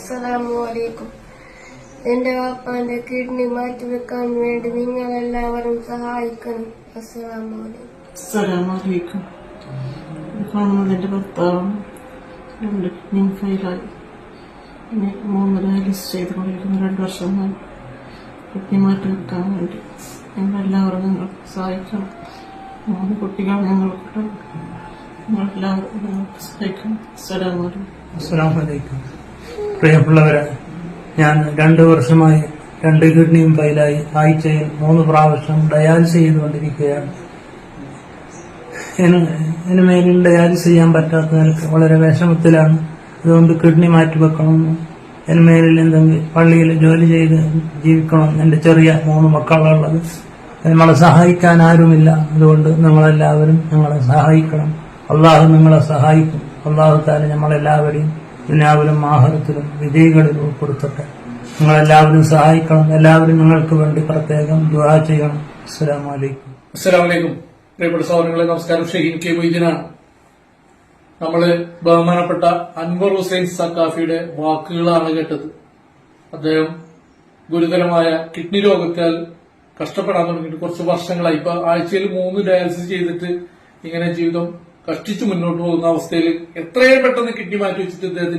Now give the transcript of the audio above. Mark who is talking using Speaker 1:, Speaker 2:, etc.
Speaker 1: അസ്സലാമലൈക്കും. എന്റെ വാപ്പാന്റെ കിഡ്നി മാറ്റിവെക്കാൻ വേണ്ടി നിങ്ങളെല്ലാവരും സഹായിക്കണം.
Speaker 2: അസ്സലാമലൈക്കും. എന്റെ ഭർത്താവാണ്. 2 കിഡ്നി ഫെയിലായി. 3 ഡയാലിസിസ് ചെയ്തുകൊണ്ടിരിക്കുന്നു. 2 വർഷമായി കിഡ്നി മാറ്റി വെക്കാൻ വേണ്ടി ഞങ്ങളെല്ലാവരും നിങ്ങൾക്ക് സഹായിക്കണം. 3 കുട്ടികൾ ഞങ്ങൾക്കുണ്ട്. നിങ്ങളെല്ലാവരും ഞങ്ങൾക്ക് സഹായിക്കണം.
Speaker 3: അസ്സലാമലൈക്കും. പ്രിയമുള്ളവരെ, ഞാൻ 2 വർഷമായി 2 കിഡ്നിയും ഫെയിലായി. ആഴ്ചയിൽ 3 പ്രാവശ്യം ഡയാലിസിസ് ചെയ്തുകൊണ്ടിരിക്കുകയാണ്. മേലിൽ ഡയാലിസിസ് ചെയ്യാൻ പറ്റാത്ത നിലക്ക് വളരെ വിഷമത്തിലാണ്. അതുകൊണ്ട് കിഡ്നി മാറ്റിവെക്കണമെന്നും മേലിൽ എന്തെങ്കിലും പള്ളിയിൽ ജോലി ചെയ്ത് ജീവിക്കണം. എന്റെ ചെറിയ 3 മക്കളുള്ളത്. നമ്മളെ സഹായിക്കാൻ ആരുമില്ല. അതുകൊണ്ട് നിങ്ങളെല്ലാവരും ഞങ്ങളെ സഹായിക്കണം. അള്ളാഹു നിങ്ങളെ സഹായിക്കും. അള്ളാഹു താല നമ്മളെല്ലാവരെയും ദുനിയാവിലും ആഖിറത്തിലും വിജയികളിൽ ഉൾപ്പെടുത്തട്ടെ. നിങ്ങളെല്ലാവരും സഹായിക്കണം. എല്ലാവരും നിങ്ങൾക്ക് വേണ്ടി പ്രത്യേകം ദുആ ചെയ്യണം. അസ്സലാമലൈക്കും.
Speaker 4: അസ്സലാമലൈക്കും. പ്രിയപ്പെട്ട സഹോദരങ്ങളെ, നമസ്കാരം. ഷഹീൻ കെ മൊയ്തീനാണ്. നമ്മള് ബഹുമാനപ്പെട്ട അൻവർ ഹുസൈൻ സഖാഫിയുടെ വാക്കുകളാണ് കേട്ടത്. അദ്ദേഹം ഗുരുതരമായ കിഡ്നി രോഗത്താൽ കഷ്ടപ്പെടാൻ തുടങ്ങിയിട്ട് കുറച്ച് വർഷങ്ങളായി. ഇപ്പൊ ആഴ്ചയിൽ 3 ഡയാലിസിസ് ചെയ്തിട്ട് ഇങ്ങനെ ജീവിതം കഷ്ടിച്ചു മുന്നോട്ട് പോകുന്ന അവസ്ഥയിൽ എത്രയും പെട്ടെന്ന് കിഡ്നി മാറ്റി വെച്ചിട്ട്